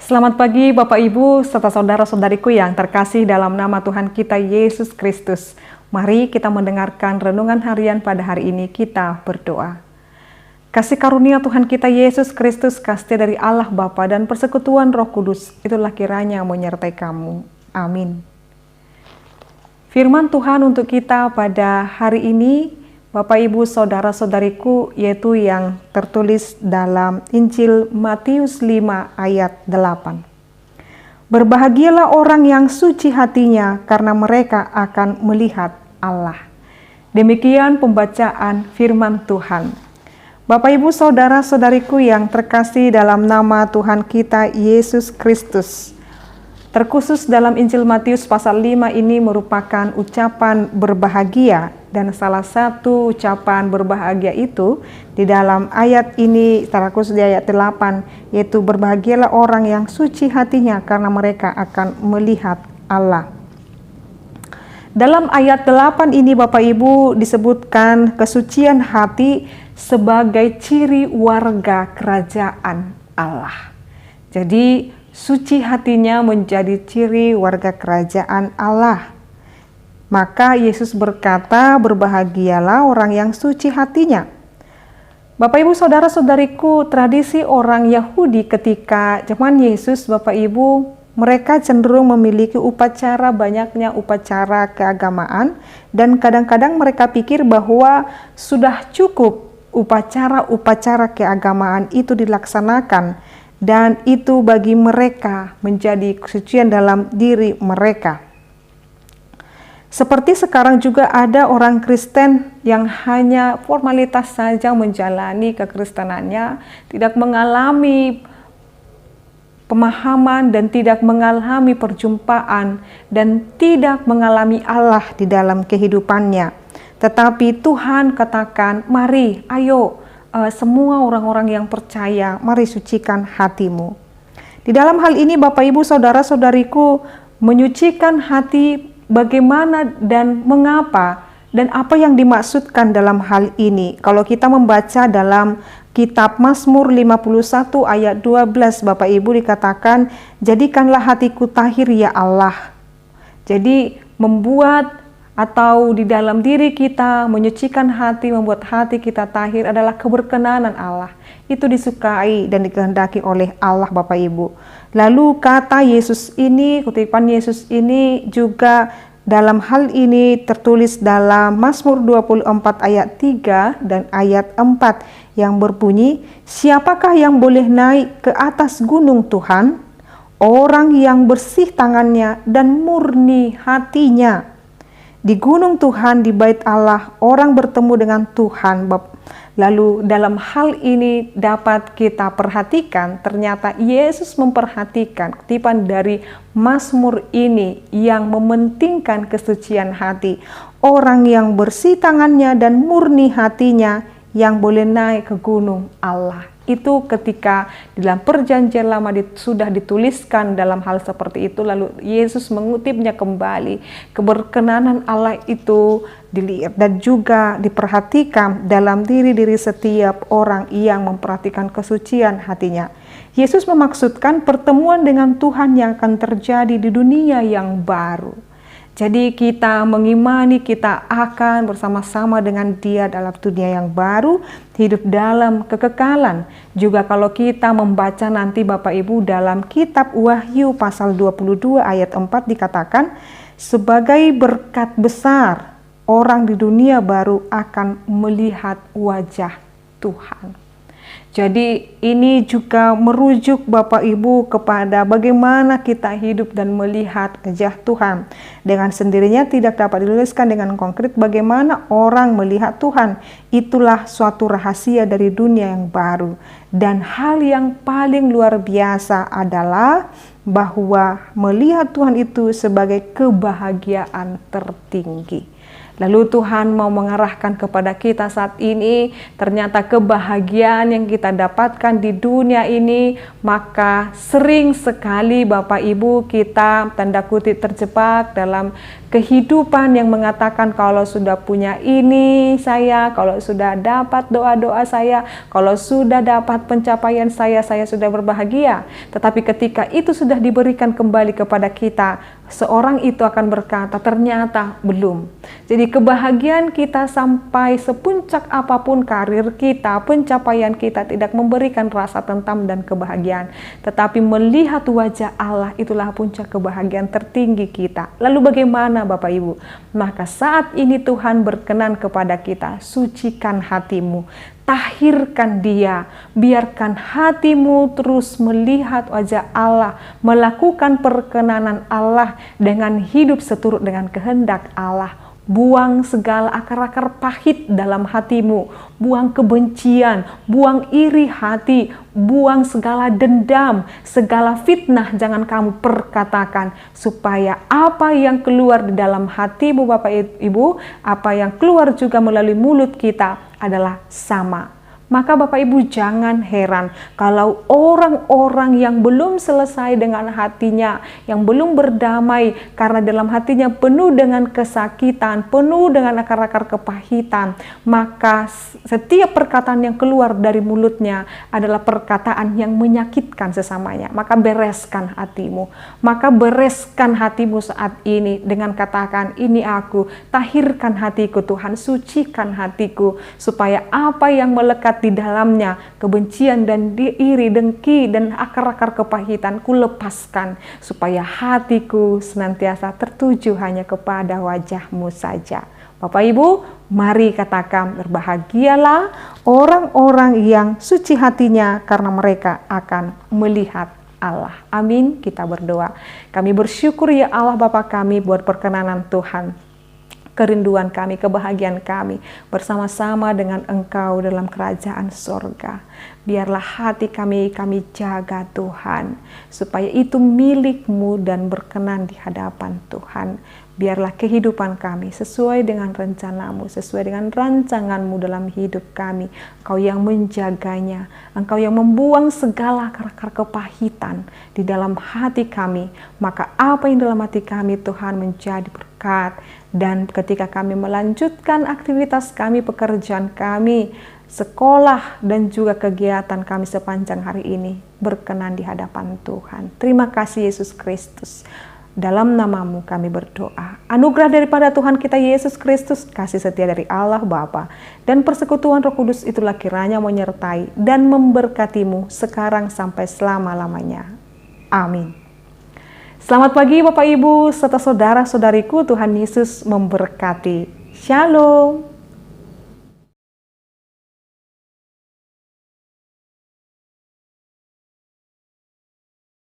Selamat pagi Bapak Ibu serta saudara-saudariku yang terkasih dalam nama Tuhan kita Yesus Kristus. Mari kita mendengarkan renungan harian pada hari ini, kita berdoa. Kasih karunia Tuhan kita Yesus Kristus, kasih dari Allah Bapa dan persekutuan Roh Kudus, itulah kiranya menyertai kamu. Amin. Firman Tuhan untuk kita pada hari ini, Bapak Ibu saudara-saudariku, yaitu yang tertulis dalam Injil Matius 5 ayat 8. Berbahagialah orang yang suci hatinya, karena mereka akan melihat Allah. Demikian pembacaan firman Tuhan. Bapak Ibu saudara-saudariku yang terkasih dalam nama Tuhan kita Yesus Kristus. Terkhusus dalam Injil Matius pasal 5 ini merupakan ucapan berbahagia, dan salah satu ucapan berbahagia itu di dalam ayat ini, terkhusus di ayat 8, yaitu berbahagialah orang yang suci hatinya karena mereka akan melihat Allah. Dalam ayat 8 ini Bapak Ibu disebutkan kesucian hati sebagai ciri warga kerajaan Allah. Jadi suci hatinya menjadi ciri warga kerajaan Allah. Maka Yesus berkata, berbahagialah orang yang suci hatinya. Bapak Ibu saudara-saudariku, tradisi orang Yahudi ketika zaman Yesus, Bapak Ibu, mereka cenderung memiliki banyaknya upacara keagamaan, dan kadang-kadang mereka pikir bahwa sudah cukup upacara-upacara keagamaan itu dilaksanakan, dan itu bagi mereka menjadi kesucian dalam diri mereka. Seperti sekarang juga ada orang Kristen yang hanya formalitas saja menjalani kekristenannya, tidak mengalami pemahaman dan tidak mengalami perjumpaan dan tidak mengalami Allah di dalam kehidupannya. Tetapi Tuhan katakan, mari, ayo, semua orang-orang yang percaya, mari sucikan hatimu. Di dalam hal ini Bapak Ibu saudara-saudariku, menyucikan hati bagaimana dan mengapa dan apa yang dimaksudkan dalam hal ini. Kalau kita membaca dalam kitab Mazmur 51 ayat 12 Bapak Ibu dikatakan, jadikanlah hatiku tahir ya Allah. Jadi membuat atau di dalam diri kita menyucikan hati, membuat hati kita tahir adalah keberkenanan Allah. Itu disukai dan dikehendaki oleh Allah Bapak Ibu. Lalu kata Yesus ini, kutipan Yesus ini juga dalam hal ini tertulis dalam Mazmur 24 ayat 3 dan ayat 4 yang berbunyi, siapakah yang boleh naik ke atas gunung Tuhan? Orang yang bersih tangannya dan murni hatinya. Di gunung Tuhan, di bait Allah, orang bertemu dengan Tuhan. Lalu dalam hal ini dapat kita perhatikan, ternyata Yesus memperhatikan kutipan dari Mazmur ini yang mementingkan kesucian hati. Orang yang bersih tangannya dan murni hatinya yang boleh naik ke gunung Allah. Itu ketika dalam perjanjian lama sudah dituliskan dalam hal seperti itu, lalu Yesus mengutipnya kembali. Keberkenanan Allah itu dilihat dan juga diperhatikan dalam diri-diri setiap orang yang memperhatikan kesucian hatinya. Yesus memaksudkan pertemuan dengan Tuhan yang akan terjadi di dunia yang baru. Jadi kita mengimani kita akan bersama-sama dengan Dia dalam dunia yang baru, hidup dalam kekekalan. Juga kalau kita membaca nanti Bapak Ibu dalam kitab Wahyu pasal 22 ayat 4 dikatakan, sebagai berkat besar orang di dunia baru akan melihat wajah Tuhan. Jadi ini juga merujuk Bapak Ibu kepada bagaimana kita hidup dan melihat wajah Tuhan. Dengan sendirinya tidak dapat diluluskan dengan konkret bagaimana orang melihat Tuhan. Itulah suatu rahasia dari dunia yang baru. Dan hal yang paling luar biasa adalah bahwa melihat Tuhan itu sebagai kebahagiaan tertinggi. Lalu Tuhan mau mengarahkan kepada kita saat ini, ternyata kebahagiaan yang kita dapatkan di dunia ini, maka sering sekali Bapak Ibu kita tanda kutip terjebak dalam kehidupan yang mengatakan kalau sudah punya ini saya, kalau sudah dapat doa-doa saya, kalau sudah dapat pencapaian saya sudah berbahagia. Tetapi ketika itu sudah diberikan kembali kepada kita, seorang itu akan berkata, ternyata belum. Jadi kebahagiaan kita sampai sepuncak apapun karir kita, pencapaian kita tidak memberikan rasa tentam dan kebahagiaan. Tetapi melihat wajah Allah itulah puncak kebahagiaan tertinggi kita. Lalu bagaimana Bapak Ibu? Maka saat ini Tuhan berkenan kepada kita, sucikan hatimu, tahirkan dia, biarkan hatimu terus melihat wajah Allah, melakukan perkenanan Allah dengan hidup seturut dengan kehendak Allah. Buang segala akar-akar pahit dalam hatimu, buang kebencian, buang iri hati, buang segala dendam, segala fitnah jangan kamu perkatakan, supaya apa yang keluar di dalam hatimu Bapak Ibu, apa yang keluar juga melalui mulut kita adalah sama. Maka Bapak Ibu jangan heran kalau orang-orang yang belum selesai dengan hatinya, yang belum berdamai karena dalam hatinya penuh dengan kesakitan, penuh dengan akar-akar kepahitan, maka setiap perkataan yang keluar dari mulutnya adalah perkataan yang menyakitkan sesamanya. Maka bereskan hatimu, maka bereskan hatimu saat ini dengan katakan, ini aku, tahirkan hatiku Tuhan, sucikan hatiku, supaya apa yang melekat di dalamnya, kebencian dan iri, dengki dan akar-akar kepahitan ku lepaskan, supaya hatiku senantiasa tertuju hanya kepada wajah-Mu saja. Bapak Ibu, mari katakan, berbahagialah orang-orang yang suci hatinya karena mereka akan melihat Allah. Amin. Kita berdoa. Kami bersyukur ya Allah Bapa kami buat perkenanan Tuhan, kerinduan kami, kebahagiaan kami bersama-sama dengan Engkau dalam kerajaan sorga. Biarlah hati kami jaga Tuhan, supaya itu milik-Mu dan berkenan di hadapan Tuhan. Biarlah kehidupan kami sesuai dengan rencana-Mu, sesuai dengan rancangan-Mu dalam hidup kami. Engkau yang menjaganya, Engkau yang membuang segala akar-akar kepahitan di dalam hati kami. Maka apa yang dalam hati kami Tuhan menjadi berkat. Dan ketika kami melanjutkan aktivitas kami, pekerjaan kami, sekolah dan juga kegiatan kami sepanjang hari ini, berkenan di hadapan Tuhan. Terima kasih Yesus Kristus. Dalam nama-Mu kami berdoa. Anugerah daripada Tuhan kita Yesus Kristus, kasih setia dari Allah Bapa, dan persekutuan Roh Kudus itulah kiranya menyertai dan memberkati-Mu sekarang sampai selama-lamanya. Amin. Selamat pagi Bapak Ibu serta saudara-saudariku, Tuhan Yesus memberkati. Shalom.